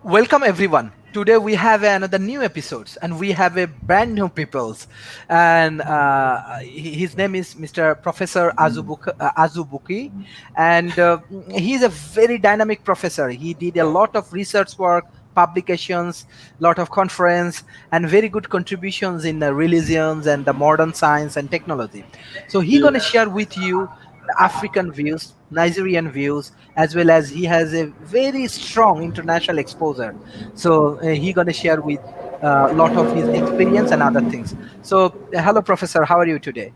Welcome everyone. Today we have another new episodes, and we have a brand new peoples, and his name is Mr. Professor Azubuike, and he's a very dynamic professor. He did a lot of research work, publications, lot of conference, and very good contributions in the religions and the modern science and technology. So he's Yeah. gonna share with you the African views, Nigerian views, as well as he has a very strong international exposure. So he gonna share with a lot of his experience and other things. So hello, Professor. How are you today?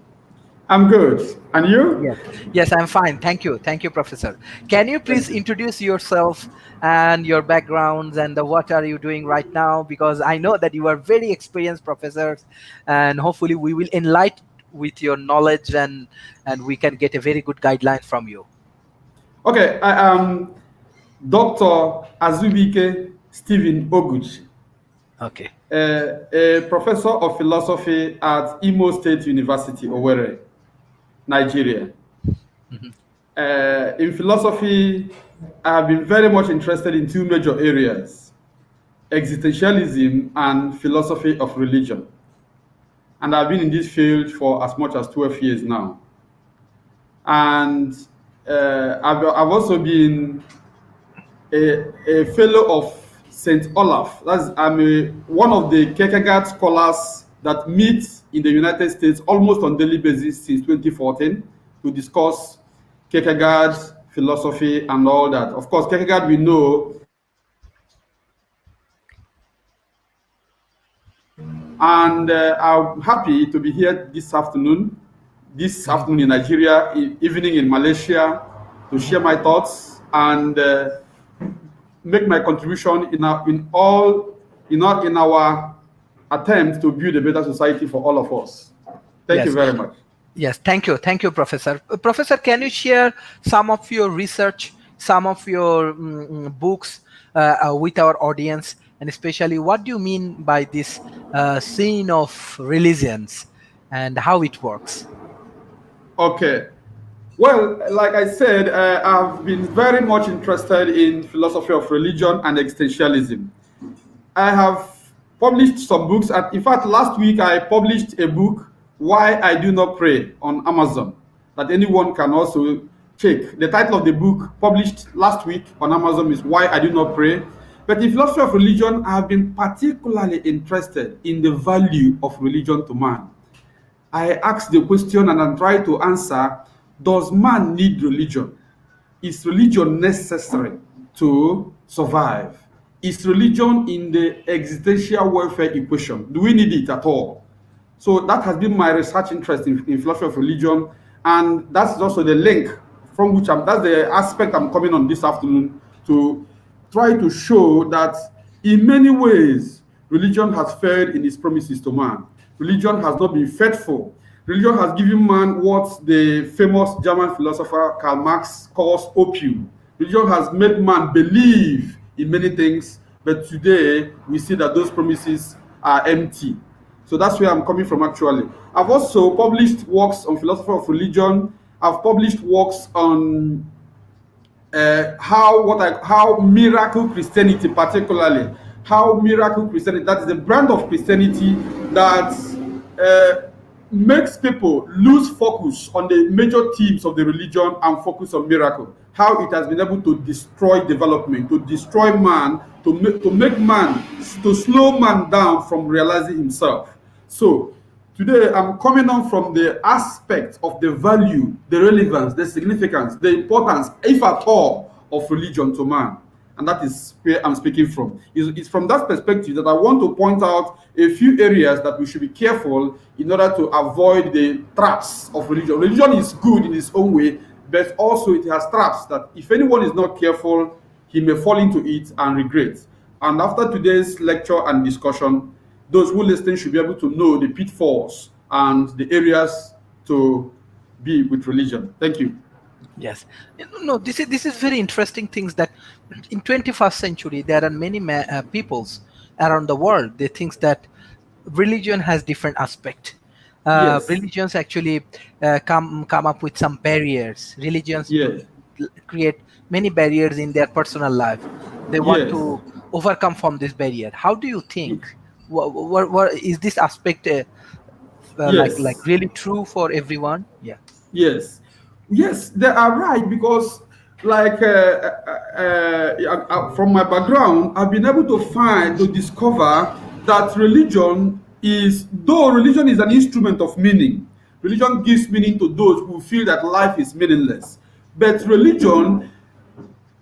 I'm good. And you? Yes, yes, I'm fine. Thank you, Professor. Can you Thank please you. introduce yourself and your backgrounds and what are you doing right now? Because I know that you are very experienced professors, and hopefully we will enlighten with your knowledge and we can get a very good guideline from you. Okay, I am Dr. Azubuike Stephen Oguji, Okay. a professor of philosophy at Imo State University, Owerri, Nigeria. Mhm. In philosophy, I have been very much interested in two major areas: existentialism and philosophy of religion. And I've been in this field for as much as 12 years now. And I've also been a fellow of St. Olaf. One of the Kierkegaard scholars that meets in the United States almost on daily basis since 2014 to discuss Kierkegaard philosophy and all that. Of course, Kierkegaard we know, and I'm happy to be here this Mhm. afternoon in Nigeria, evening in Malaysia, to Mhm. share my thoughts and make my contribution in our attempt to build a better society for all of us. Thank you Yes. very much. Yes, thank you, Professor. Professor, can you share some of your research, some of your books with our audience, and especially what do you mean by this scene of religions and how it works? Okay. Well, like I said, I've been very much interested in philosophy of religion and existentialism. I have published some books. And in fact, last week I published a book, Why I Do Not Pray, on Amazon, that anyone can also check. The title of the book, published last week on Amazon, is Why I Do Not Pray. But in philosophy of religion, I have been particularly interested in the value of religion to man. I ask the question and I try to answer: does man need religion? Is religion necessary to survive? Is religion in the existential welfare equation? Do we need it at all? So that has been my research interest in philosophy of religion, and that's also the link from which that's the aspect I'm coming on this afternoon to try to show that in many ways religion has failed in its promises to man. Religion has not been faithful. Religion has given man what the famous German philosopher Karl Marx calls opium. Religion has made man believe in many things, but today we see that those promises are empty. So that's where I'm coming from actually. I've also published works on philosophy of religion. I've published works on how miracle Christianity, particularly how miracle Christianity, that is the brand of Christianity that uh, makes people lose focus on the major themes of the religion and focus on miracle. How it has been able to destroy development, to destroy man, to slow man down from realizing himself. So today, I'm coming on from the aspect of the value, the relevance, the significance, the importance, if at all, of religion to man. And that is where I'm speaking from. It's from that perspective that I want to point out a few areas that we should be careful in order to avoid the traps of religion. Religion is good in its own way, but also it has traps that if anyone is not careful, he may fall into it and regret. And after today's lecture and discussion, those who listen should be able to know the pitfalls and the areas to be with religion. Thank you. Yes, no, this is very interesting things that in 21st century there are many peoples around the world. They think that religion has different aspect. Yes. Religions actually come up with some barriers. Religions Yes. create many barriers in their personal life. they want Yes. to overcome from this barrier. How do you think? What is this aspect like Yes. really true for everyone? Yeah. Yes, yes, they are right because, like, from my background, I've been able to discover that though religion is an instrument of meaning, religion gives meaning to those who feel that life is meaningless. But religion,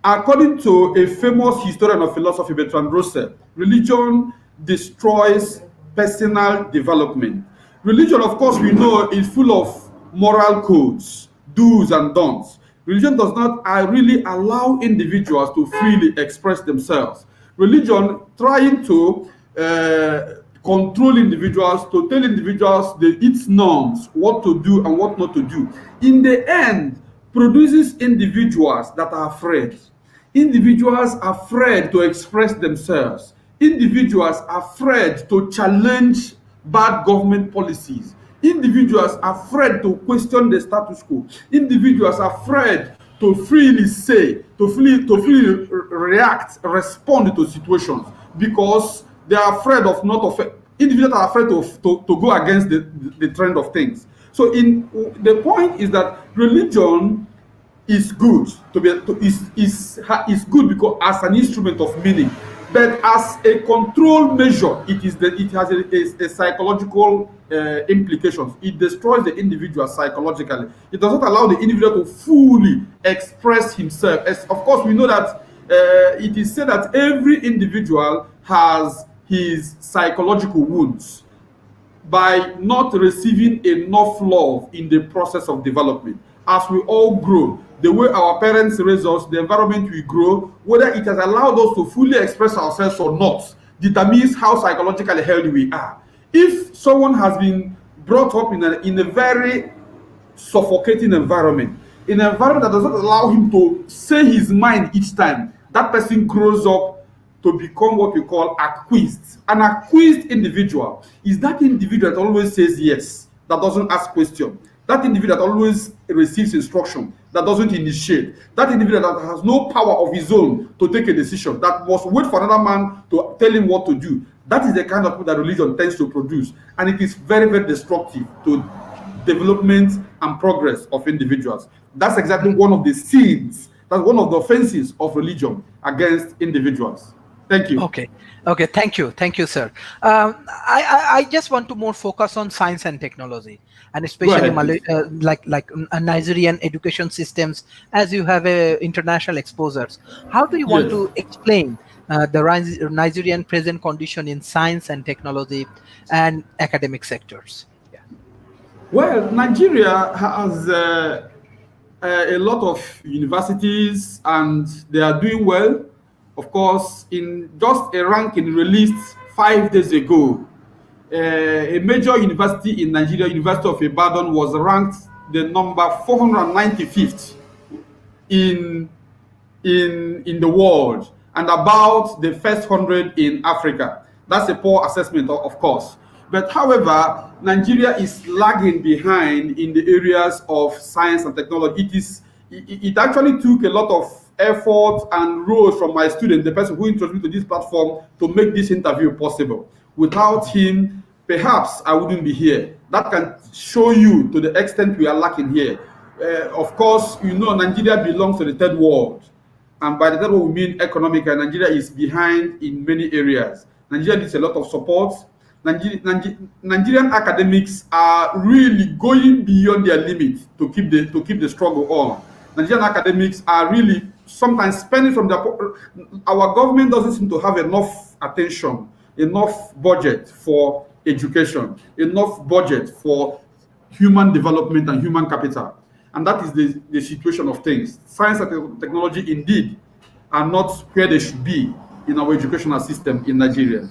according to a famous historian of philosophy, Bertrand Russell, religion destroys personal development. Religion, of course, we know is full of moral codes, do's and don'ts. Religion does not really allow individuals to freely express themselves. Religion trying to control individuals, to tell individuals its norms, what to do and what not to do. In the end, produces individuals that are afraid. Individuals afraid to express themselves. Individuals afraid to challenge bad government policies. Individuals afraid to question the status quo. Individuals afraid to freely say, to freely react, respond to situations because they are afraid of not of individuals are afraid to go against the trend of things. So in the point is that religion is good is good because as an instrument of meaning, but as a control measure, it has a psychological implications. It destroys the individual psychologically. It does not allow the individual to fully express himself. As of course we know that it is said that every individual has his psychological wounds by not receiving enough love in the process of development. As we all grow, the way our parents raise us, the environment we grow, whether it has allowed us to fully express ourselves or not, determines how psychologically healthy we are. If someone has been brought up in a very suffocating environment, in an environment that does not allow him to say his mind each time, that person grows up to become what we call acquised. An acquised individual is that individual that always says yes, that doesn't ask question. That individual that always receives instruction, that doesn't initiate. That individual that has no power of his own to take a decision, that must wait for another man to tell him what to do. That is the kind of people that religion tends to produce. And it is very, very destructive to development and progress of individuals. That's exactly one of the sins, that's one of the offenses of religion against individuals. Thank you. Okay. Okay. Thank you, sir. I just want to more focus on science and technology, and Go especially ahead, please. like Nigerian education systems, as you have international exposures. How do you want Yes. to explain the Nigerian present condition in science and technology and academic sectors? Yeah. Well, Nigeria has a lot of universities and they are doing well. Of course, in just a ranking released 5 days ago, a major university in Nigeria, University of Ibadan, was ranked the number 495th in in the world and about the first 100 in Africa. That's a poor assessment, of course. But however, Nigeria is lagging behind in the areas of science and technology. It actually took a lot of effort and roles from my student, the person who introduced me to this platform, to make this interview possible. Without him, perhaps I wouldn't be here. That can show you to the extent we are lacking here. Of course, you know Nigeria belongs to the third world. And by the third world, we mean economic, and Nigeria is behind in many areas. Nigeria needs a lot of support. Nigerian academics are really going beyond their limit to keep the struggle on. Nigerian academics are really sometimes spending from their our government doesn't seem to have enough attention, enough budget for education, enough budget for human development and human capital. And that is the situation of things. Science and technology indeed are not where they should be in our educational system in Nigeria.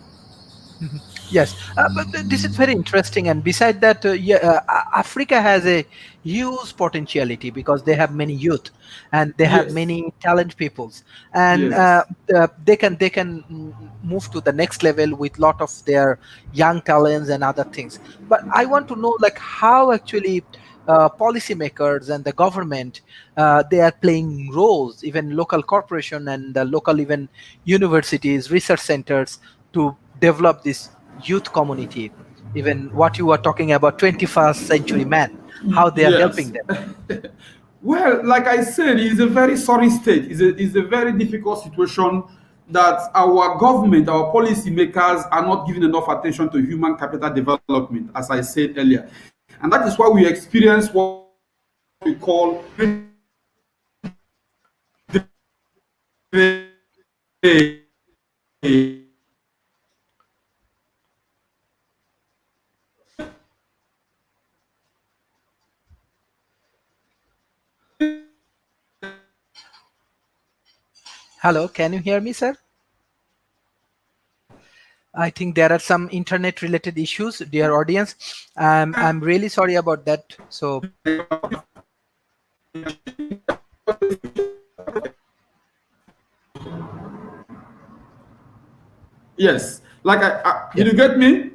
Yes, but this is very interesting. And beside that, yeah, Africa has a huge potentiality because they have many youth and they have Yes, many talent peoples, and yes. they can move to the next level with lot of their young talents and other things. But I want to know, like, how actually policymakers and the government, they are playing roles, even local corporation and the local even universities, research centers, to develop this youth community. Even what you were talking about, 21st century man, how they are helping Yes. them. Well, like I said, it's a very sorry state. It's a very difficult situation that our government, our policymakers are not giving enough attention to human capital development, as I said earlier. And that is why we experience what we call Hello, can you hear me, sir? I think there are some internet related issues, dear audience. I'm really sorry about that. So yes. Like did yes, you get me?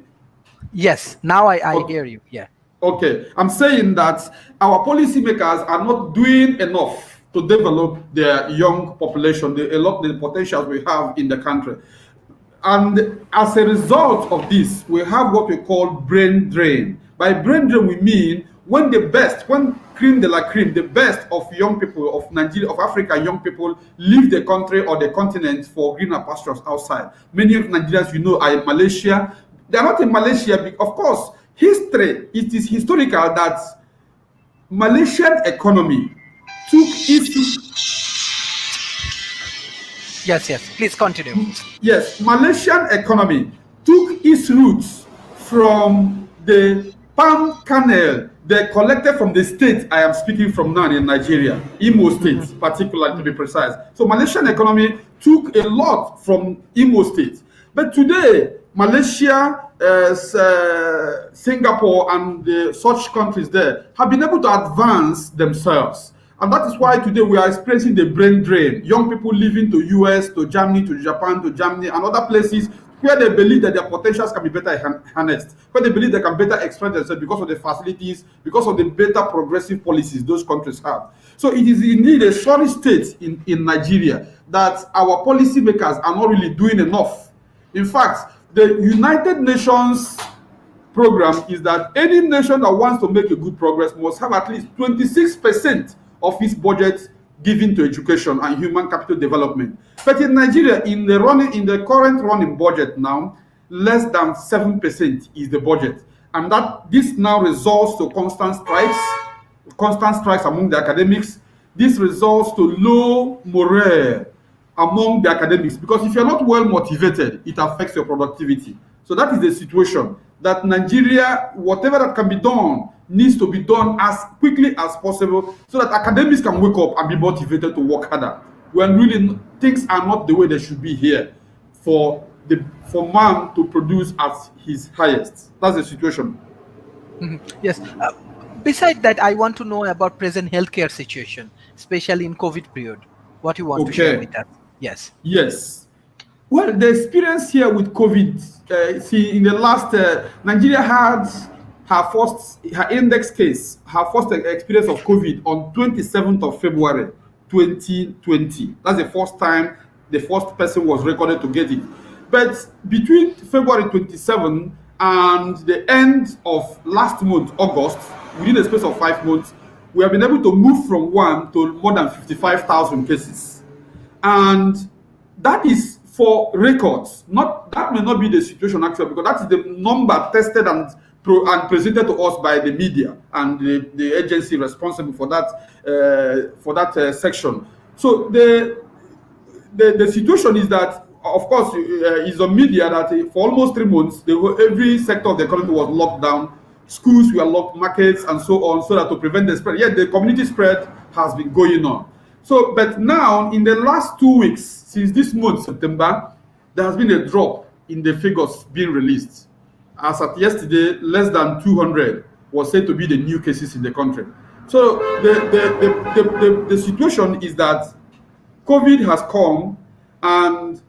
yes, now I Okay. hear you. Yeah. Okay, I'm saying that our policymakers are not doing enough to develop their young population, the potentials we have in the country. And as a result of this, we have what we call brain drain. By brain drain, we mean when cream de la cream, the best of young people of Nigeria, of Africa, young people leave the country or the continent for greener pastures outside. Many of Nigerians, are in Malaysia. They are not in Malaysia, of course. It is historical that Malaysian economy took its Yes, yes. Please continue. yes, Malaysian economy took its roots from the palm kernel they collected from the state I am speaking from now in Nigeria, Imo State, Mhm, particularly to be mhm, precise. So Malaysian economy took a lot from Imo State. But today, Malaysia, Singapore, and such countries there have been able to advance themselves. And that is why mhm. today we are experiencing the brain drain. Young people leaving to US, to Germany, to Japan, to Germany, and other places where they believe that their potentials can be better harnessed, where they believe they can better express themselves because of the facilities, because of the better progressive policies those countries have. So it is indeed a sorry state in Nigeria that our policymakers are not really doing enough. In fact, the United Nations program is that any nation that wants to make a good progress must have at least 26% of its budget given to education and human capital development. But in Nigeria, in the current running budget now, less than 7% is the budget. And that this now results to constant strikes among the academics. This results to low morale among the academics, because if you're not well motivated, it affects your productivity. So that is the situation that Nigeria, whatever that can be done, needs to be done as quickly as possible so that academics can wake up and be motivated to work harder. When really things are not the way they should be here for man to produce at his highest. That's the situation. Mhm. Yes. Beside that, I want to know about present healthcare situation, especially in COVID period. What you want to share Okay. with us? Yes. Yes. Well, the experience here with COVID, see, in the last, Nigeria had her index case, her first experience of COVID on 27th of February 2020. That's the first time the first person was recorded to get it. But between February 27 and the end of last month, August, within a space of 5 months, we have been able to move from one to more than 55,000 cases. And that is for records. Not that may not be the situation actually, because that is the number tested and presented to us by the media and the agency responsible for that section. So the situation is that, of course, is on media that for almost 3 months, every sector of the economy was locked down. Schools were locked, markets, and so on, so that to prevent the spread. Yet the community spread has been going on. So, but now, in the last 2 weeks, since this month, September, there has been a drop in the figures being released. As at yesterday, less than 200 was said to be the new cases in the country. So the situation is that COVID has come, and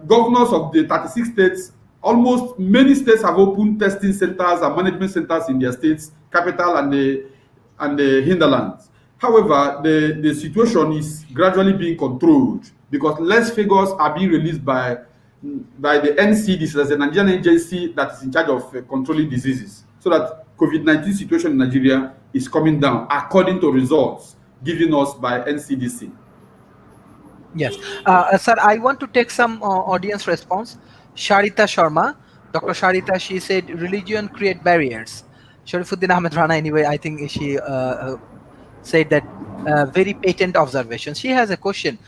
governors of the 36 states, almost many states have opened testing centers and management centers in their states, capital and the and the hinterlands. However, the situation is gradually being controlled because less figures are being released by the NCDs, as a Nigerian agency that is in charge of controlling diseases, so that COVID-19 situation in Nigeria is coming down according to results given us by NCDC. Yes. Sir, I want to take some audience response. Sharita Sharma, Dr. Sharita, she said religion create barriers. Sharifuddin Ahmed Rana, anyway, I think she said that very patent observation. She has a question: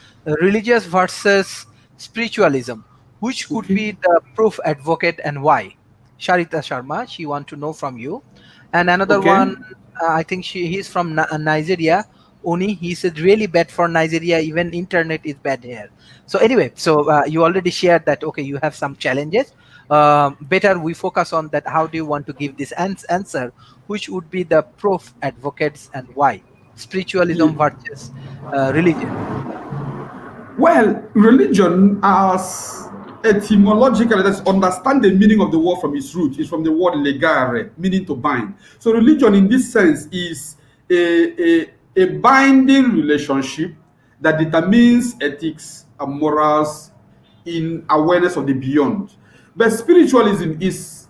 religious versus spiritualism. Which could Okay. be the proof advocate and why? Sharita Sharma, she want to know from you. And another Okay. one, I think he's from Nigeria. Oni, he said really bad for Nigeria. Even internet is bad here. So anyway, so you already shared that. Okay, you have some challenges. Better we focus on that. How do you want to give this answer? Which would be the proof advocates and why? Spiritualism Ye- versus religion. Well, religion as etymologically, that's understand the meaning of the word from its root, is from the word legare, meaning to bind. So religion in this sense is a binding relationship that determines ethics and morals in awareness of the beyond. But spiritualism is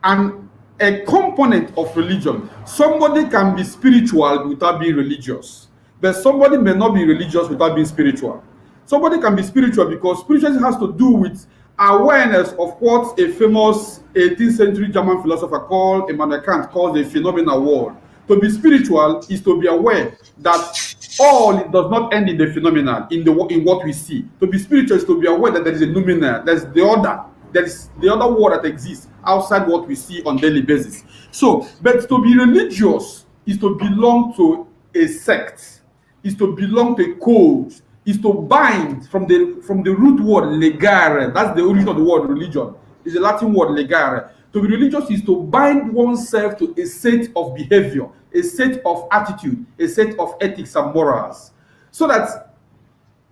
an a component of religion. Somebody can be spiritual without being religious, but somebody may not be religious without being spiritual. Somebody can be spiritual because spirituality has to do with awareness of what a famous 18th century German philosopher called Immanuel Kant calls the phenomenal world. To be spiritual is to be aware that all it does not end in the phenomenal, in what we see. To be spiritual is to be aware that there is a noumenal, there's the other, there is the other world that exists outside what we see on daily basis. So, but to be religious is to belong to a sect, is to belong to a code, is to bind from the root word legare. That's the origin of the word religion. It's a Latin word legare. To be religious is to bind oneself to a set of behavior, a set of attitude, a set of ethics and morals. So that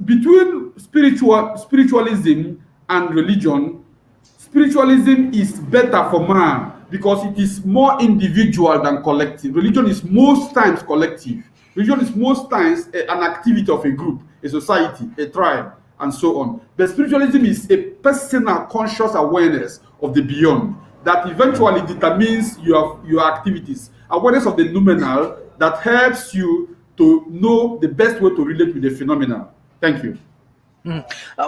between spiritualism and religion, spiritualism is better for man because it is more individual than collective. Religion is most times collective. Religion is most times an activity of a group, a society, a tribe, and so on. But spiritualism is a personal conscious awareness of the beyond that eventually determines your activities. Awareness of the noumenal that helps you to know the best way to relate with the phenomenal. Thank you. Mhm.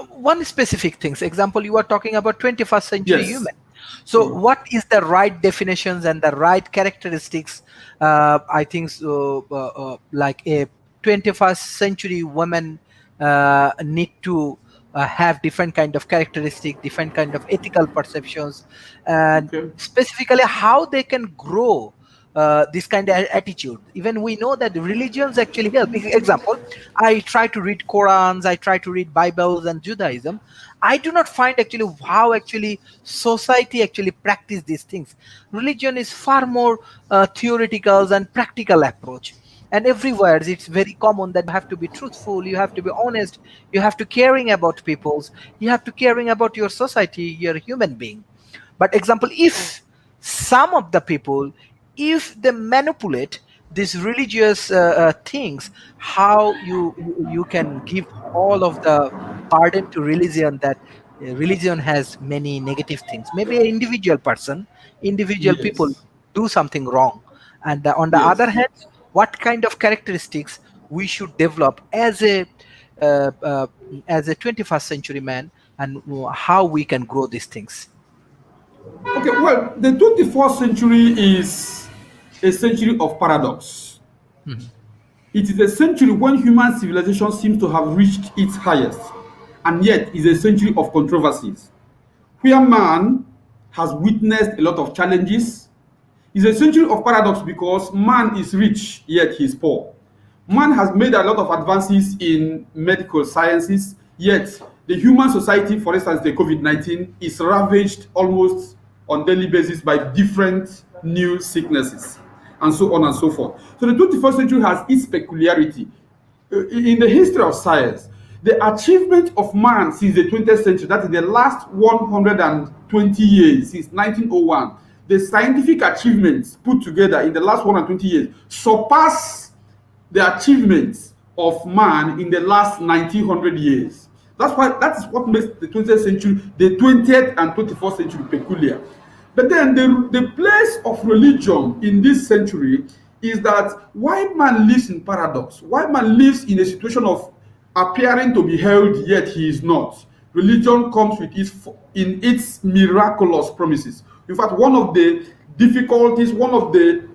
One specific things. Example, you are talking about 21st century Yes. human. So, what is the right definitions and the right characteristics? I think so, like a 21st century woman need to have different kind of characteristic, different kind of ethical perceptions, and Okay. specifically how they can grow this kind of attitude. Even we know that religions actually help. Example, I try to read Qurans, I try to read Bibles and Judaism. I do not find actually how actually society actually practice these things. Religion is far more theoretical and practical approach. And everywhere it's very common that you have to be truthful, you have to be honest, you have to caring about peoples, you have to caring about your society, your human being. But example, if some of the people, if they manipulate these religious things, how you can give all of the burden to religion, that religion has many negative things. Maybe an individual person, individual people Yes. do something wrong, and on the other Yes. hand, what kind of characteristics we should develop uh, uh, as a 21st century man, and how we can grow these things. Okay, well, the 21st century is a century of paradox. Mhm. It is a century when human civilization seems to have reached its highest, and yet is a century of controversies, where man has witnessed a lot of challenges. It's a century of paradox because man is rich, yet he is poor. Man has made a lot of advances in medical sciences, yet the human society, for instance, the COVID-19, is ravaged almost on daily basis by different new sicknesses, and so on and so forth. So the 21st century has its peculiarity. In the history of science, the achievement of man since the 20th century, that is the last 120 years, since 1901, the scientific achievements put together in the last 120 years surpass the achievements of man in the last 1900 years. That is what makes the 20th century, the 20th and 21st century peculiar. But then the place of religion in this century is that white man lives in paradox. White man lives in a situation of appearing to be held, yet he is not. Religion comes with its miraculous promises. In fact, one of the difficulties, one of the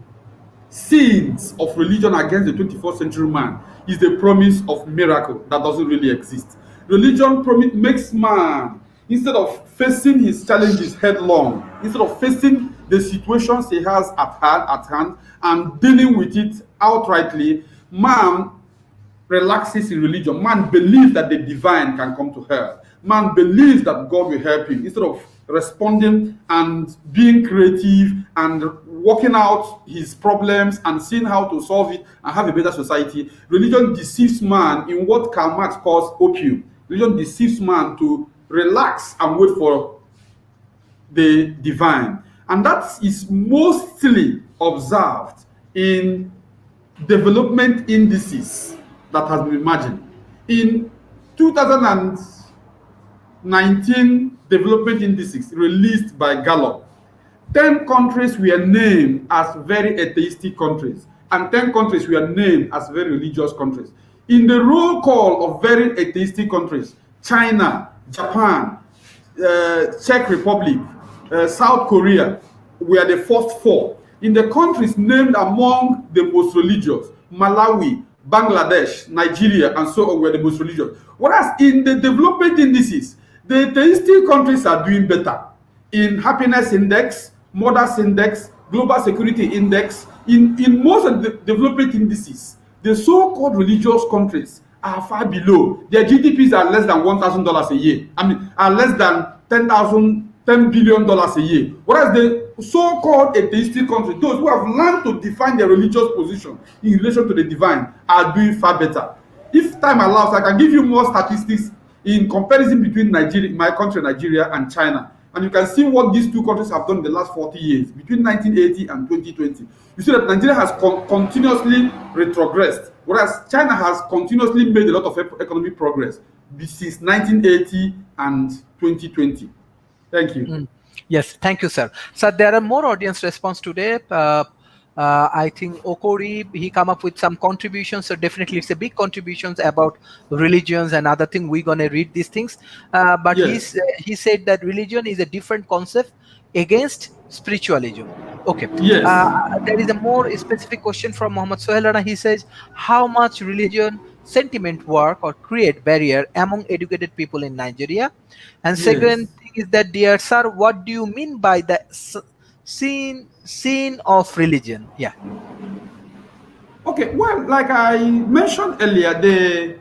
sins of religion against the 21st century man is the promise of miracle that doesn't really exist. Religion makes man, instead of facing his challenges headlong, instead of facing the situations he has at hand and dealing with it outrightly, man relaxes in religion. Man believes that the divine can come to help. Man believes that God will help him. Instead of responding and being creative and working out his problems and seeing how to solve it and have a better society, religion deceives man in what Karl Marx calls opium. Religion deceives man to relax and wait for the divine. And that is mostly observed in development indices that has been imagined. In 2019 development indices released by Gallup, 10 countries were named as very atheistic countries, and 10 countries were named as very religious countries. In the roll call of very atheistic countries, China, Japan, Czech Republic, South Korea were the first four. In the countries named among the most religious, Malawi, Bangladesh, Nigeria, and so on were the most religious. Whereas in the development indices, the atheistic countries are doing better. In happiness index, mothers index, global security index, in most of the development indices, the so-called religious countries are far below. Their GDPs are less than $1,000 a year. Are less than $10 billion a year. Whereas the so-called atheistic countries, those who have learned to define their religious position in relation to the divine, are doing far better. If time allows, I can give you more statistics in comparison between Nigeria, my country, Nigeria, and China. And you can see what these two countries have done in the last 40 years, between 1980 and 2020. You see that Nigeria has continuously retrogressed, whereas China has continuously made a lot of economic progress since 1980 and 2020. Thank you. Yes, thank you, sir. So there are more audience response today. I think Okori, he come up with some contributions. So definitely it's a big contributions about religions and other thing. We're going to read these things. But Yes. he said that religion is a different concept against spiritualism. Okay. Yes. There is a more specific question from Muhammad Sohail Rana. He says, how much religion sentiment work or create barrier among educated people in Nigeria? And second Yes. thing is that, dear sir, what do you mean by the scene of religion? Yeah. Okay, well, like I mentioned earlier, the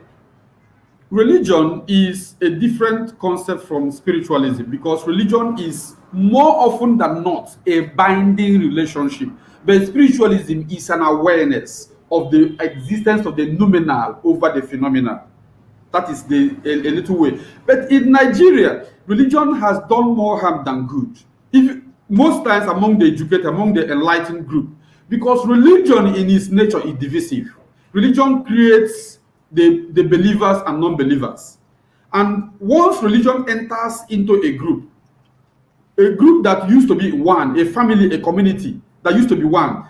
religion is a different concept from spiritualism because religion is more often than not a binding relationship, but spiritualism is an awareness of the existence of the noumenal over the phenomenal. That is a little way. But in Nigeria, religion has done more harm than good. If most times among the educated, among the enlightened group, because religion in its nature is divisive. Religion creates the believers and non-believers. And once religion enters into a group that used to be one, a family, a community that used to be one,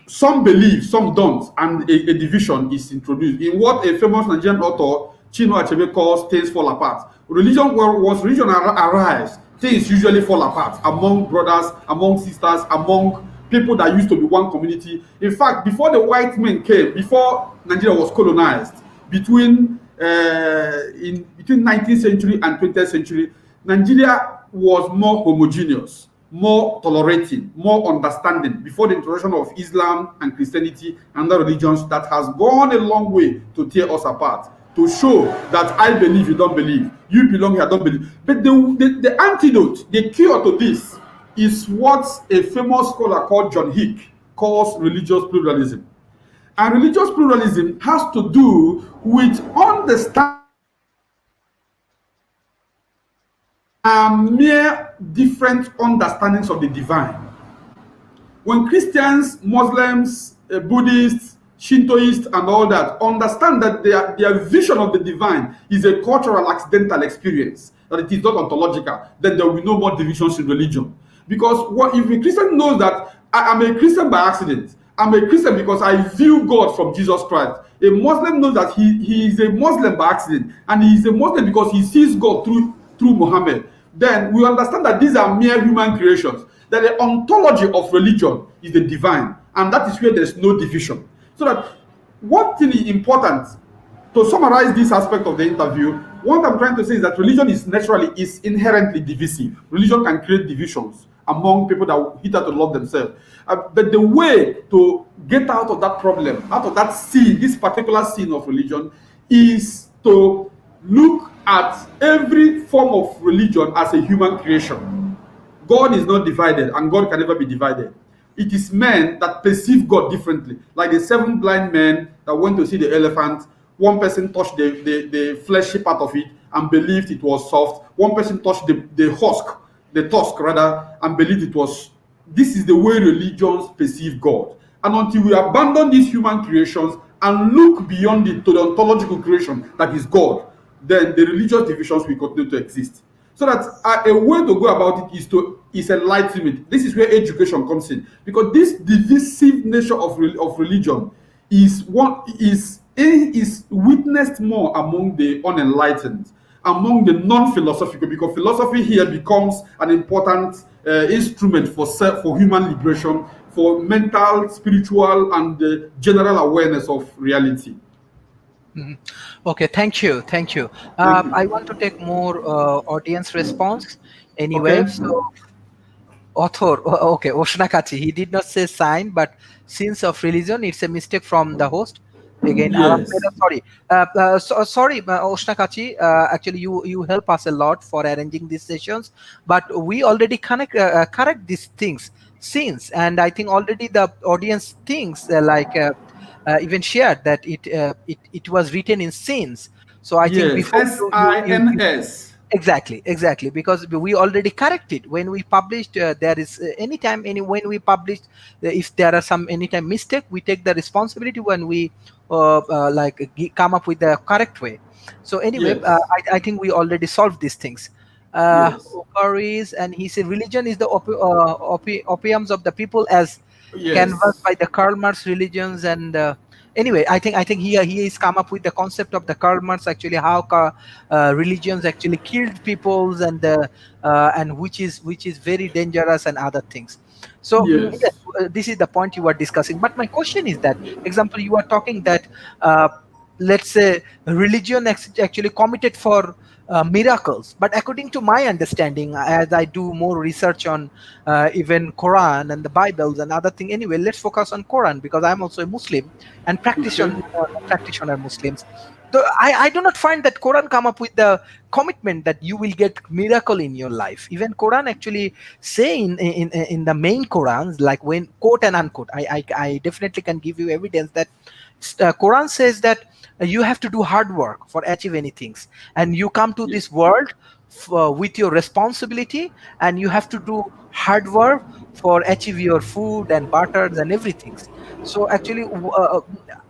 some believe, some don't, and a division is introduced. In what a famous Nigerian author, Chinua Achebe, calls things fall apart. Religion, once religion arrives, things usually fall apart among brothers, among sisters, among people that used to be one community. In fact, before the white men came, before Nigeria was colonized, between 19th century and 20th century, Nigeria was more homogeneous, more tolerating, more understanding before the introduction of Islam and Christianity and other religions that has gone a long way to tear us apart, to show that I believe, you don't believe, you belong here, I don't believe. But the antidote, the cure to this is what a famous scholar called John Hick calls religious pluralism. And religious pluralism has to do with understanding mere different understandings of the divine. When Christians, Muslims, Buddhists, Shintoists, and all that understand that their vision of the divine is a cultural, accidental experience, that it is not ontological, then there will be no more divisions in religion. Because what if a Christian knows that I am a Christian by accident, I'm a Christian because I view God from Jesus Christ. A Muslim knows that he is a Muslim by accident, and he is a Muslim because he sees God through Muhammad. Then we understand that these are mere human creations. That the ontology of religion is the divine, and that is where there's no division. So that one thing is important to summarize this aspect of the interview, what I'm trying to say is that religion is inherently divisive. Religion can create divisions among people that hit out to love themselves. But the way to get out of that problem, out of that sin, this particular sin of religion, is to look at every form of religion as a human creation. God is not divided, and God can never be divided. It is men that perceive God differently. Like the 7 blind men that went to see the elephant, one person touched the fleshy part of it and believed it was soft. One person touched the tusk rather, and believed it was. This is the way religions perceive God. And until we abandon these human creations and look beyond it to the ontological creation that is God, then the religious divisions will continue to exist. So that a way to go about it is enlightenment. This is where education comes in, because this divisive nature of religion is witnessed more among the unenlightened, among the non-philosophical, because philosophy here becomes an important instrument for human liberation, for mental, spiritual, and general awareness of reality. Mhm. Okay, thank you. Thank you. I want to take more audience response. Anyway, Okay. so author, okay, Oshnakachi, he did not say sign, but sins of religion. It's a mistake from the host. Again, Yes. sorry, sorry, Oshnakachi. Actually, you help us a lot for arranging these sessions, but we already correct these things since, and I think already the audience thinks even shared that it was written in sins. So I think Yes. before you SINS. exactly, because we already corrected when we published. There is when we published, if there are some anytime mistake, we take the responsibility when we come up with the correct way. So anyway, Yes. I think we already solved these things. Yes. Okaris, and he said religion is the opiums of the people, as canvassed Yes. by the Karl Marx religions. And anyway, I think he is come up with the concept of the Karl Marx, actually how religions actually killed peoples, and which is very dangerous and other things. So yes, Yes. this is the point you are discussing. But my question is that, example, you are talking that let's say religion actually committed for miracles, but according to my understanding, as I do more research on even Quran and the Bibles and other thing. Anyway, let's focus on Quran, because I'm also a Muslim and Okay. practitioner Muslims. I do not find that Quran come up with the commitment that you will get miracle in your life. Even Quran actually say in the main Qurans, like when quote and unquote, I definitely can give you evidence that Quran says that you have to do hard work for achieve anything, and you come to Ye- this world with your responsibility, and you have to do hard work for achieve your food and butters and everything. So actually,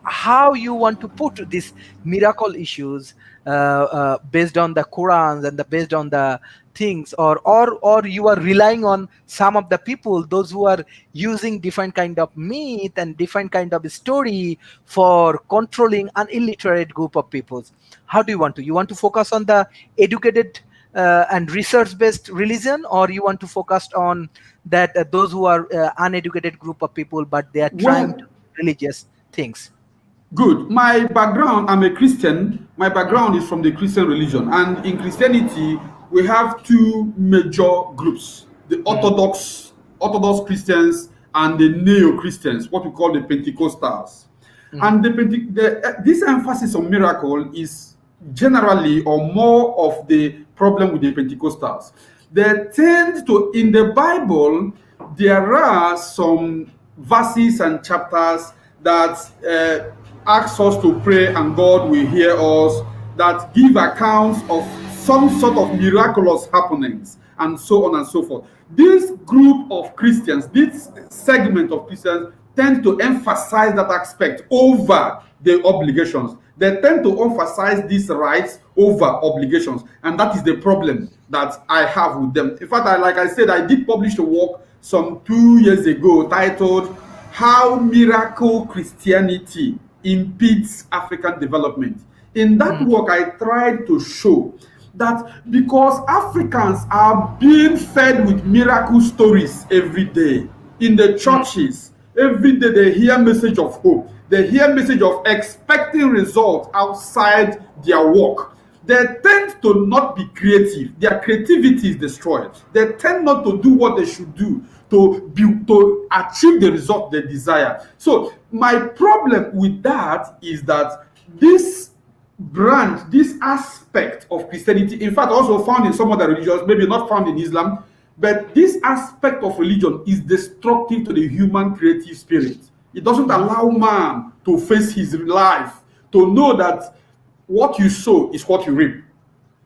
how you want to put these miracle issues based on the Qurans and based on the things, or you are relying on some of the people, those who are using different kind of myth and different kind of story for controlling an illiterate group of peoples. How do you want to focus on the educated and research based religion, or you want to focus on that those who are uneducated group of people, but they are trying to Well, religious things? good. My background, I'm a Christian. My Mm, background is from the Christian religion. And in Christianity, we have two major groups: the mm, Orthodox Christians and the Neo Christians, what we call the Pentecostals. mm, And this emphasis on miracle is generally or more of the problem with the Pentecostals. They tend to, in the Bible, there are some verses and chapters that ask us to pray and God will hear us, that give accounts of some sort of miraculous happenings, and so on and so forth. This group of Christians, this segment of Christians, tend to emphasize that aspect over the obligations. They tend to emphasize these rights over obligations, and that is the problem that I have with them. In fact, like I said, I did publish a work some 2 years ago titled "How Miracle Christianity Impedes African Development." In that work, I tried to show that because Africans are being fed with miracle stories every day in the churches, every day they hear message of hope, they hear message of expecting results outside their work. They tend to not be creative. Their creativity is destroyed. They tend not to do what they should do to achieve the result they desire. So my problem with that is that this branch, this aspect of Christianity, in fact, also found in some other religions, maybe not found in Islam, but this aspect of religion is destructive to the human creative spirit. It doesn't allow man to face his life, to know that what you sow is what you reap,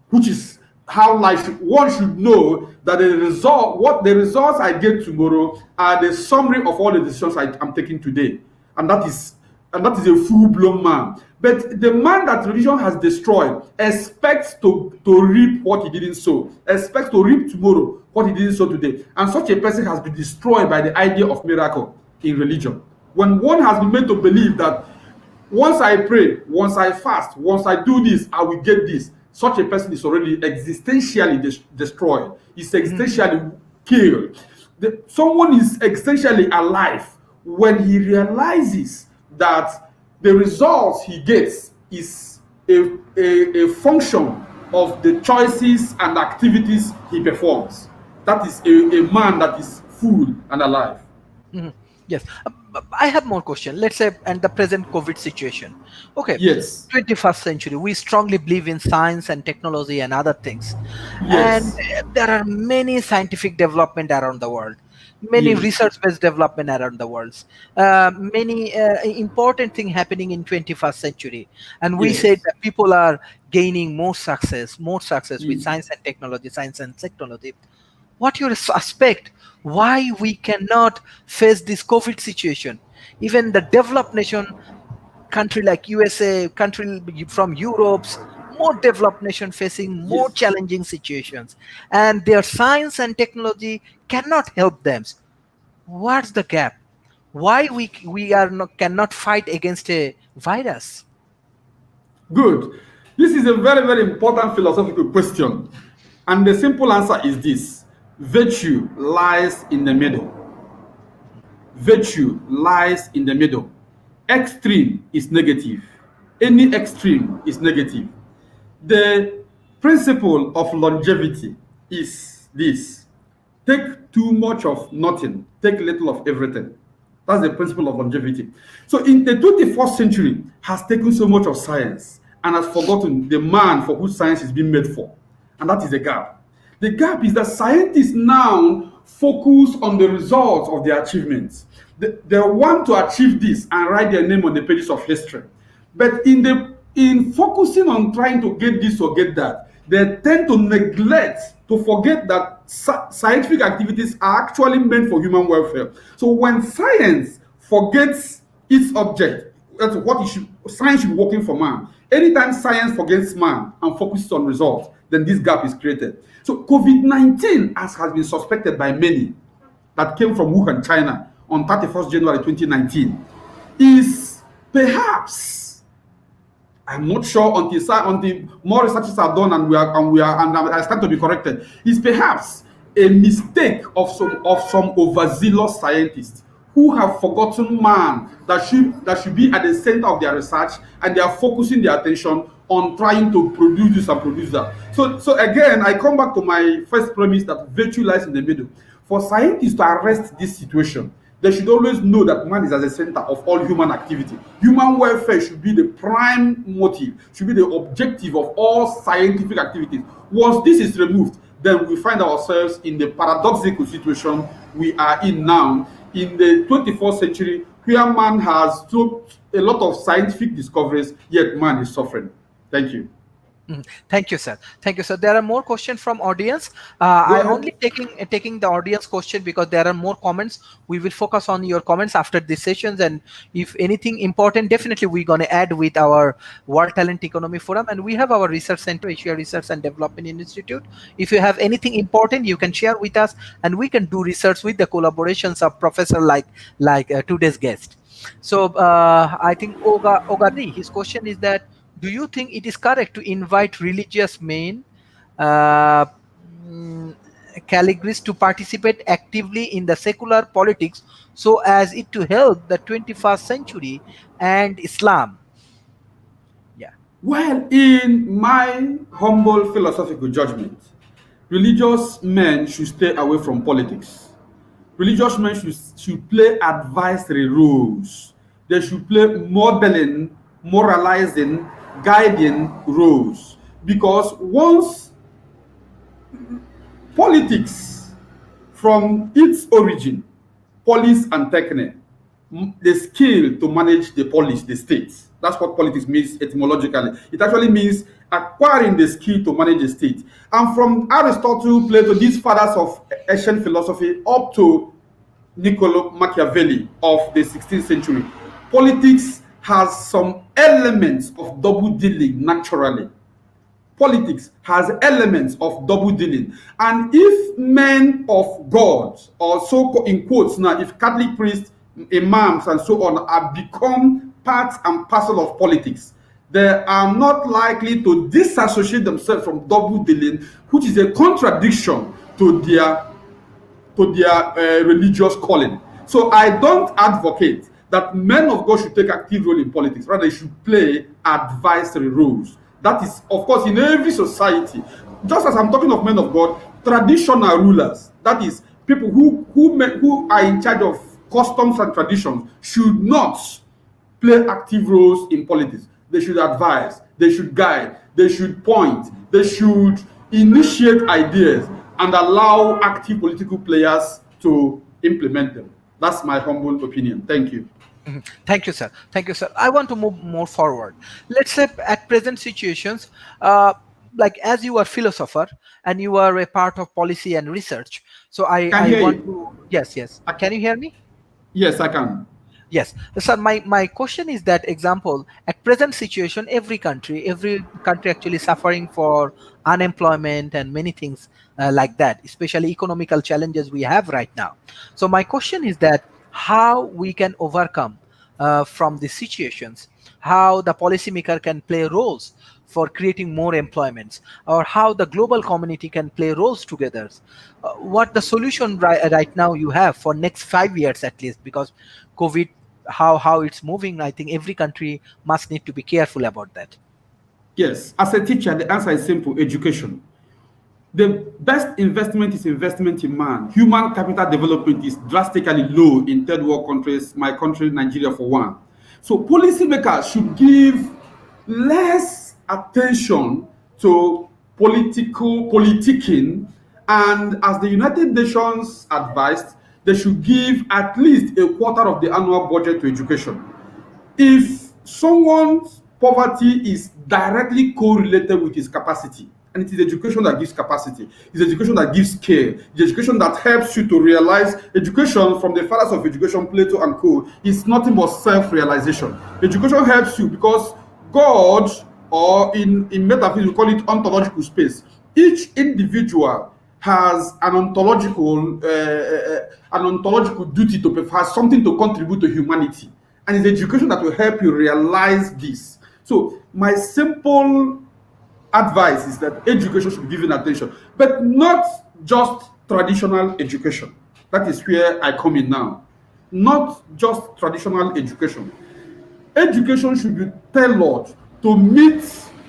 which is how life one should know that what the results I get tomorrow are the summary of all the decisions I'm taking today. And that is a full-blown man. But the man that religion has destroyed expects to reap what he didn't sow, expects to reap tomorrow what he didn't sow today. And such a person has been destroyed by the idea of miracle in religion. When one has been made to believe that once I pray, once I fast, once I do this, I will get this, such a person is already existentially destroyed. He's existentially killed. Someone is existentially alive when he realizes that the results he gets is a function of the choices and activities he performs. That is a man that is full and alive. Yes. I have more question. Let's say, and the present COVID situation. Okay. Yes. 21st century. We strongly believe in science and technology and other things. Yes. And there are many scientific development around the world, many Yes. research-based development around the world, many important thing happening in 21st century. And we Yes. said that people are gaining more success with Yes. science and technology. What you suspect why we cannot face this COVID situation? Even the developed nation, country like USA, country from Europe's more developed nation facing more Yes. challenging situations, and their science and technology cannot help them. What's the gap? Why we are not, cannot fight against a virus? Good. This is a very, very important philosophical question. And the simple answer is this: virtue lies in the middle. Virtue lies in the middle. Extreme is negative. Any extreme is negative. The principle of longevity is this: take too much of nothing, take little of everything. That's the principle of longevity. So in the 21st century has taken so much of science and has forgotten the man for whose science is being made for. And that is the gap. The gap is that scientists now focus on the results of their achievements. They want to achieve this and write their name on the pages of history. But in focusing on trying to get this or get that, they tend to neglect, to forget that scientific activities are actually meant for human welfare. So when science forgets its object, that's what science should be working for man. Anytime science forgets man and focuses on results, then this gap is created. So COVID-19, as has been suspected by many, that came from Wuhan, China, on 31st January 2019, is perhaps, I'm not sure until more researches are done and I start to be corrected, is perhaps a mistake of some overzealous scientists who have forgotten man that should be at the center of their research, and they are focusing their attention on trying to produce this and produce that. So again, I come back to my first premise that virtue lies in the middle. For scientists to arrest this situation, they should always know that man is at the center of all human activity. Human welfare should be the prime motive, should be the objective of all scientific activities. Once this is removed, then we find ourselves in the paradoxical situation we are in now, in the 21st century, where man has a lot of scientific discoveries, yet man is suffering. Thank you. Thank you, sir. Thank you, sir. There are more questions from audience. Go I ahead. only taking the audience question because there are more comments. We will focus on your comments after these sessions, and if anything important, definitely we're gonna add with our World Talent Economy Forum, and we have our research center, Asia Research and Development Institute. If you have anything important, you can share with us, and we can do research with the collaborations of professor like today's guest. So I think Ogadi, his question is that, do you think it is correct to invite religious men, uh, mm, calligrists, to participate actively in the secular politics so as it to help the 21st century and Islam? Yeah. Well, in my humble philosophical judgment, religious men should stay away from politics. Religious men should play advisory roles. They should play modeling, moralizing, guiding roles. Because once politics, from its origin, polis and techne, the skill to manage the polis, the state. That's what politics means etymologically. It actually means acquiring the skill to manage the state. And from Aristotle, Plato, these fathers of ancient philosophy, up to Niccolo Machiavelli of the 16th century, politics has some elements of double dealing naturally. Politics has elements of double dealing. And if men of God, or so in quotes now, if Catholic priests, imams, and so on are become part and parcel of politics, they are not likely to disassociate themselves from double dealing, which is a contradiction to their religious calling. So I don't advocate that men of God should take active role in politics. Rather, they should play advisory roles. That is, of course, in every society. Just as I'm talking of men of God, traditional rulers, that is, people who are in charge of customs and traditions, should not play active roles in politics. They should advise, they should guide, they should point, they should initiate ideas and allow active political players to implement them. That's my humble opinion. Thank you. Mhm. Thank you, sir. Thank you, sir. I want to move more forward. Let's say at present situations, uh, like as you are philosopher and you are a part of policy and research. So Can I hear want you. to, yes, yes. I, Can you hear me? yes, I can. Yes, sir. My question is that, example, at present situation, every country actually suffering for unemployment and many things like that, especially economical challenges we have right now. So my question is that how we can overcome from these situations, how the policymaker can play roles for creating more employments, or how the global community can play roles together. What the solution right now you have for next 5 years at least, because COVID, how it's moving, I think every country must need to be careful about that. Yes, as a teacher, the answer is simple: education. The best investment is investment in man. Human capital development is drastically low in third world countries, my country, Nigeria, for one. So policymakers should give less attention to political politicking, and as the United Nations advised, they should give at least a quarter of the annual budget to education. If someone's poverty is directly correlated with his capacity, and it is education that gives capacity, it's education that gives care, it's education that helps you to realize. Education, from the fathers of education, Plato and co, is nothing but self-realization. Education helps you because God, or in metaphysics we call it ontological space, each individual has an ontological duty to perform, has something to contribute to humanity, and it's education that will help you realize this. So my simple advice is that education should be given attention, but not just traditional education. That is where I come in now. Not just traditional education. Education should be tailored to meet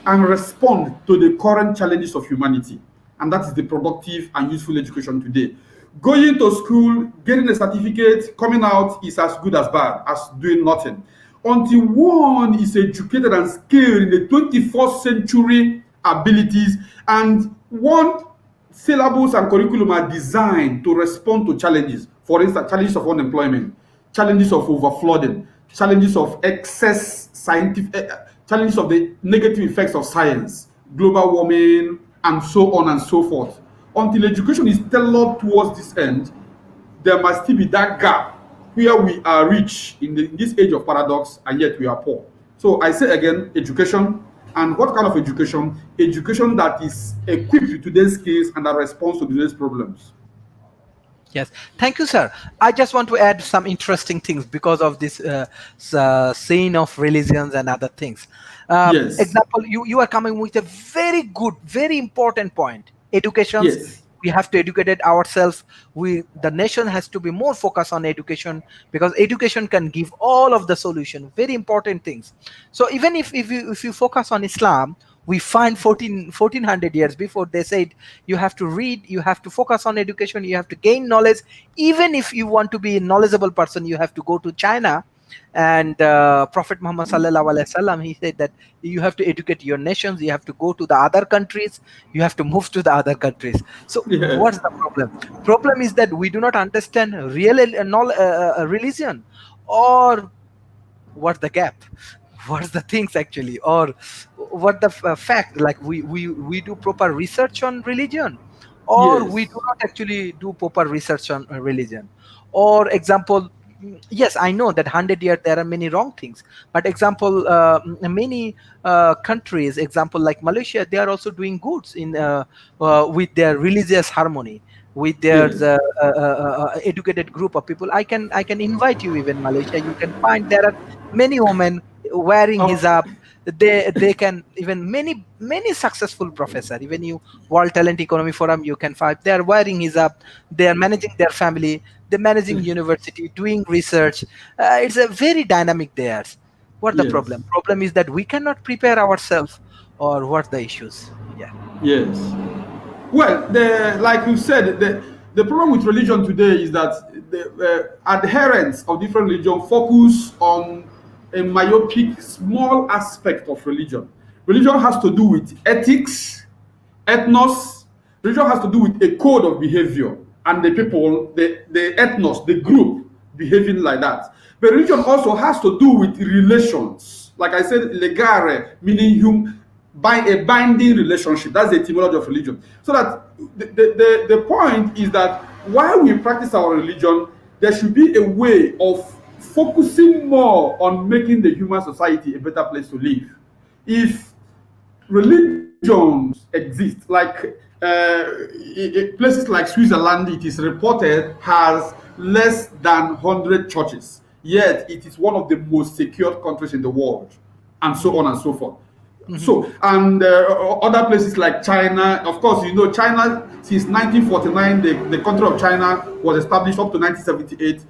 and respond to the current challenges of humanity. And that is the productive and useful education today. Going to school, getting a certificate, coming out is as good as bad as doing nothing. Until one is educated and skilled in the 21st century abilities, and one syllabus and curriculum are designed to respond to challenges. For instance, challenges of unemployment, challenges of overflooding, challenges of excess scientific, challenges of the negative effects of science. global warming, and so on and so forth. Until education is tailored towards this end, there must still be that gap where we are rich in this age of paradox and yet we are poor. So I say again, education. And what kind of education? Education that is equipped with today's skills and that responds to today's problems. Yes, thank you, sir. I just want to add some interesting things because of this scene of religions and other things. Yes. Example, you are coming with a very good, very important point. Educations, Yes. we have to educate ourselves. The nation has to be more focused on education because education can give all of the solution. Very important things. So even if you focus on Islam, we find 1400 years before they said you have to read, you have to focus on education, you have to gain knowledge. Even if you want to be a knowledgeable person, you have to go to China. And Prophet Muhammad sallallahu alaihi wasallam, he said that you have to educate your nations, you have to go to the other countries, you have to move to the other countries. So Yes. what's the problem is that we do not understand real religion, or what's the gap, what's the things actually, or what the fact, like we do proper research on religion, or we Yes. do not actually do proper research on religion. Or example, yes, I know that 100 years there are many wrong things, but example, many countries, example like Malaysia, they are also doing goods in with their religious harmony, with their Yes. educated group of people. I can invite you. Even Malaysia, you can find there are many women wearing Of, hijab. They can, even many successful professor, even you World Talent Economy Forum, you can find they are wearing hijab, they are managing their family, they're managing university, doing research. It's a very dynamic there. What the yes. problem is that we cannot prepare ourselves, or what the issues. Yeah. Yes. Well, like you said, the problem with religion today is that the adherents of different religion focus on a myopic, small aspect of religion. Religion has to do with ethics, ethnos. Religion has to do with a code of behavior and the people, the ethnos, the group behaving like that. But religion also has to do with relations. Like I said, legare, meaning by a binding relationship. That's the etymology of religion. So that the point is that while we practice our religion, there should be a way of focusing more on making the human society a better place to live. If religions exist, like places like Switzerland, it is reported has less than 100 churches, yet it is one of the most secured countries in the world, and so on and so forth. Mhm. So, and other places like China, of course, you know, China since 1949, the country of China was established up to 1978.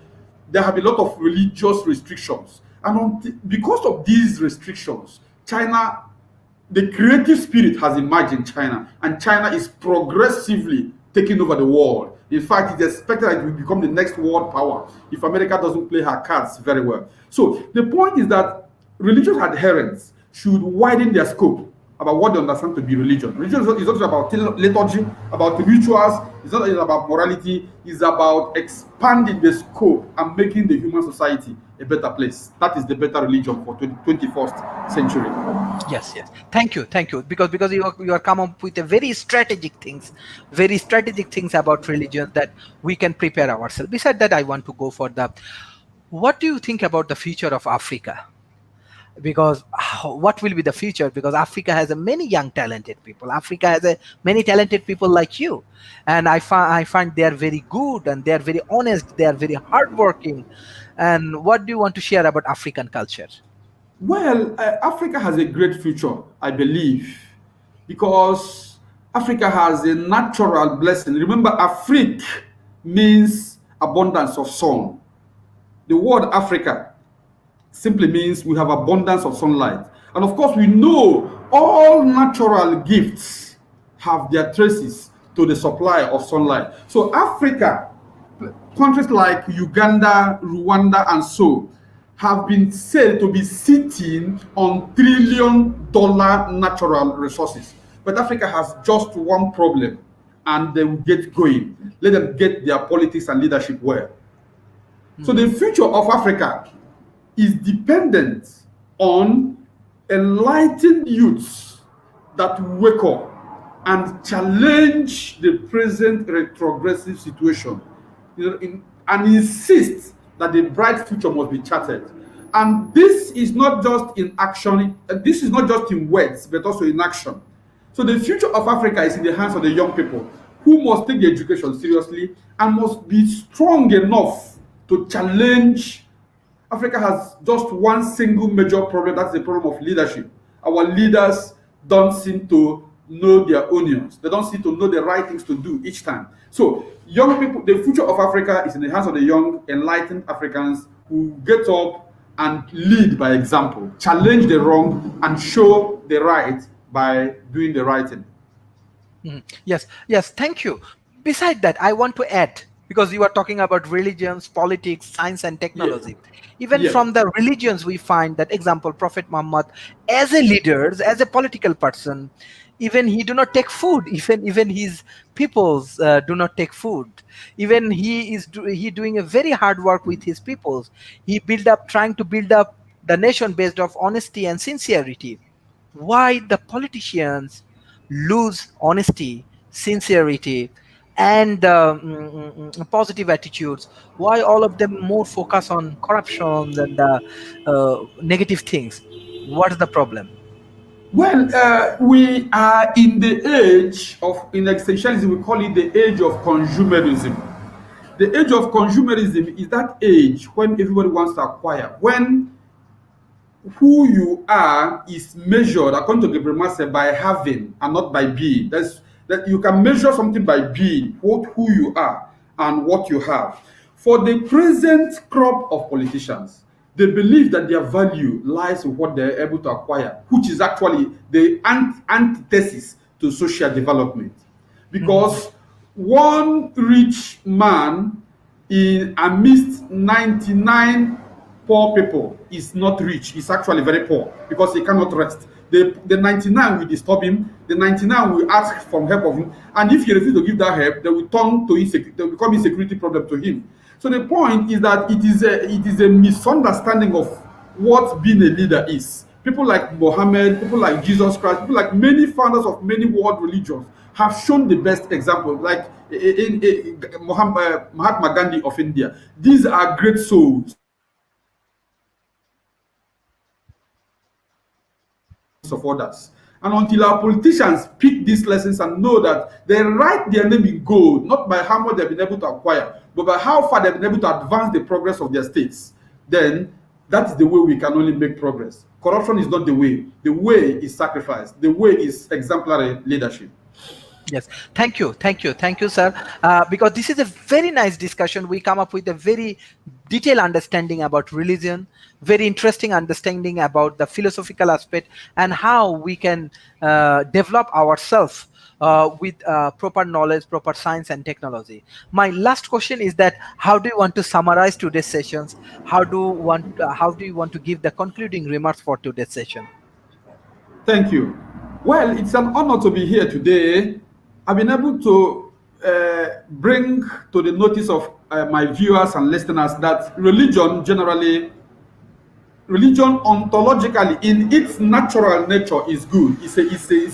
There have been a lot of religious restrictions. And because of these restrictions, China, the creative spirit has emerged in China, and China is progressively taking over the world. In fact, it's expected that it will become the next world power if America doesn't play her cards very well. So the point is that religious adherents should widen their scope about what they understand to be religion. Religion is not about liturgy, about rituals, it's not about morality, it's about expanding the scope and making the human society a better place. That is the better religion for 21st century. Yes, yes. Thank you. Because you are come up with a very strategic things about religion that we can prepare ourselves. Besides that, I want to go for the. What do you think about the future of Africa? Because what will be the future? Because Africa has a many young talented people. Africa has a many talented people like you, and I find they are very good, and they are very honest. They are very hardworking. And what do you want to share about African culture? Well, Africa has a great future, I believe, because Africa has a natural blessing. Remember, Afrique means abundance of sun. The word Africa simply means we have abundance of sunlight. And of course, we know all natural gifts have their traces to the supply of sunlight. So, Africa, countries like Uganda, Rwanda, and so have been said to be sitting on $1 trillion natural resources. But Africa has just one problem, and they will get going. Let them get their politics and leadership well. So the future of Africa is dependent on enlightened youths that wake up and challenge the present retrogressive situation, and insist that the bright future must be charted. And this is not just in action, this is not just in words, but also in action. So the future of Africa is in the hands of the young people who must take the education seriously and must be strong enough to challenge. Africa has just one single major problem, that's the problem of leadership. Our leaders don't seem to know their onions. They don't seem to know the right things to do each time. So, young people, the future of Africa is in the hands of the young, enlightened Africans who get up and lead by example, challenge the wrong, and show the right by doing the right thing. Yes, yes, thank you. Beside that, I want to add, because you are talking about religions, politics, science, and Yeah. technology. Even Yeah. from the religions, we find that example, Prophet Muhammad, as a leader, as a political person, even he do not take food. Even his peoples do not take food. Even he doing a very hard work with his peoples. He trying to build up the nation based of honesty and sincerity. Why the politicians lose honesty, sincerity, and positive attitudes? Why all of them more focus on corruption and negative things? What is the problem? Well, we are in the age of, in existentialism, we call it the age of consumerism. The age of consumerism is that age when everybody wants to acquire, when who you are is measured, according to Gabriel Marcel, by having and not by being. That you can measure something by being, who you are and what you have. For the present crop of politicians, they believe that their value lies in what they're able to acquire, which is actually the antithesis to social development. Because one rich man in amidst 99 poor people is not rich. He's actually very poor because he cannot rest. The 99 will disturb him. The 99 will ask for help of him. And if he refuses to give that help, they will turn to they will become insecurity problem to him. So the point is that it is a misunderstanding of what being a leader is. People like Mohammed, people like Jesus Christ, people like many founders of many world religions have shown the best example, like Mahatma Gandhi of India. These are great souls of others. And until our politicians pick these lessons and know that they write their name in gold, not by how much they've been able to acquire, but by how far they've been able to advance the progress of their states, then that is the way we can only make progress. Corruption is not the way. The way is sacrifice. The way is exemplary leadership. Yes, thank you, sir. Because this is a very nice discussion. We come up with a very detailed understanding about religion, very interesting understanding about the philosophical aspect and how we can develop ourselves with proper knowledge, proper science and technology. My last question is that how do you want to summarize today's sessions? How do you want to give the concluding remarks for today's session? Thank you. Well, it's an honor to be here today. I've been able to bring to the notice of my viewers and listeners that religion ontologically, in its natural nature, is good. It's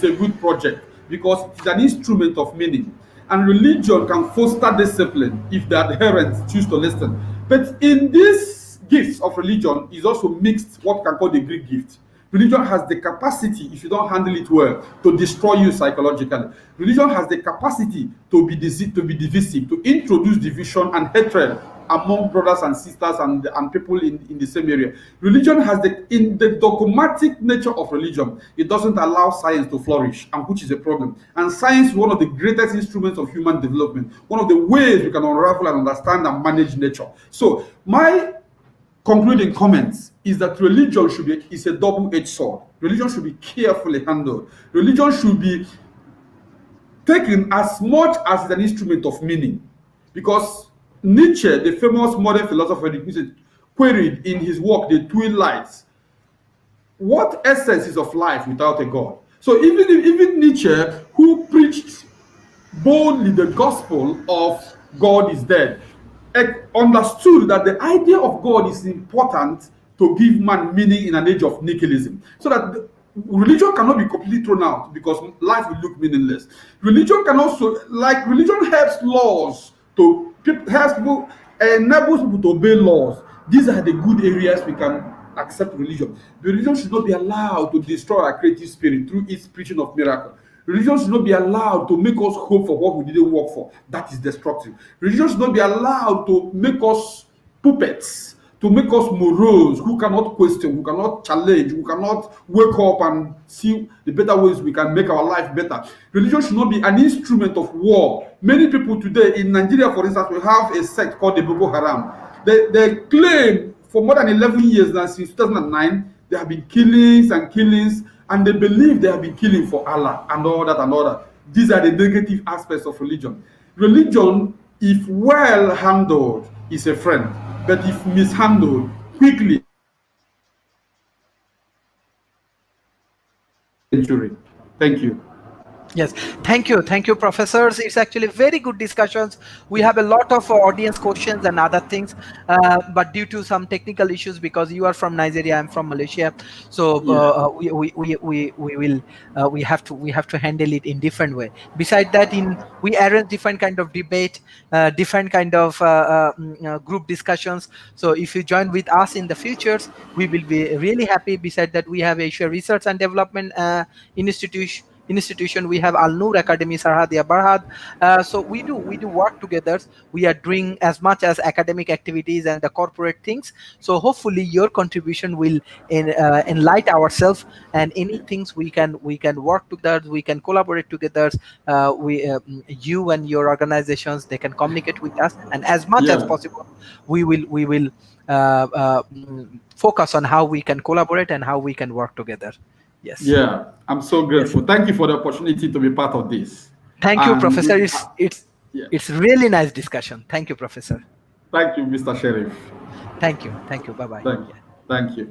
a good project because it's an instrument of meaning. And religion can foster discipline if the adherents choose to listen. But in these gifts of religion is also mixed what we can call the Greek gift. Religion has the capacity, if you don't handle it well, to destroy you psychologically. Religion has the capacity to be divisive, to introduce division and hatred among brothers and sisters and people in the same area. Religion has in the dogmatic nature of religion, it doesn't allow science to flourish, and which is a problem. And science is one of the greatest instruments of human development, one of the ways we can unravel and understand and manage nature. So my concluding comments is that religion is a double-edged sword. Religion should be carefully handled. Religion should be taken as much as an instrument of meaning, because Nietzsche, the famous modern philosopher, queried in his work The Twin Lights, what essence is of life without a God? So even Nietzsche, who preached boldly the gospel of God is dead, understood that the idea of God is important to give man meaning in an age of nihilism. So that religion cannot be completely thrown out because life will look meaningless. Religion can also, like religion helps laws to helps people, enables people to obey laws. These are the good areas we can accept religion. Religion should not be allowed to destroy our creative spirit through its preaching of miracle. Religion should not be allowed to make us hope for what we didn't work for. That is destructive. Religion should not be allowed to make us puppets, to make us morose who cannot question, who cannot challenge, who cannot wake up and see the better ways we can make our life better. Religion should not be an instrument of war. Many people today in Nigeria, for instance, we have a sect called the Boko Haram. They claim for more than 11 years now, since 2009, there have been killings and killings, and they believe they have been killing for Allah and all that and all that. These are the negative aspects of religion. Religion, if well handled, is a friend, but if mishandled, quickly century. Thank you. Yes, thank you, professors. It's actually very good discussions. We have a lot of audience questions and other things, but due to some technical issues, because you are from Nigeria, I'm from Malaysia, so Yeah. we have to handle it in different way. Beside that, we arrange different kind of debate, different kind of group discussions. So if you join with us in the futures, we will be really happy. Beside that, we have Asia Research and Development institution. We have Al Noor Academy, Sarhadia Barhad. So we do work together. We are doing as much as academic activities and the corporate things. So hopefully your contribution will enlighten ourselves, and any things we can work together, we can collaborate together. You and your organizations, they can communicate with us, and as much as Yeah. possible we will focus on how we can collaborate and how we can work together. Yes. Yeah. I'm so Yes. grateful. Thank you for the opportunity to be part of this. Thank you, And Professor. yeah. It's really nice discussion. Thank you, Professor. Thank you, Mr. Sheriff. Thank you. Bye bye. Thank you. Thank you.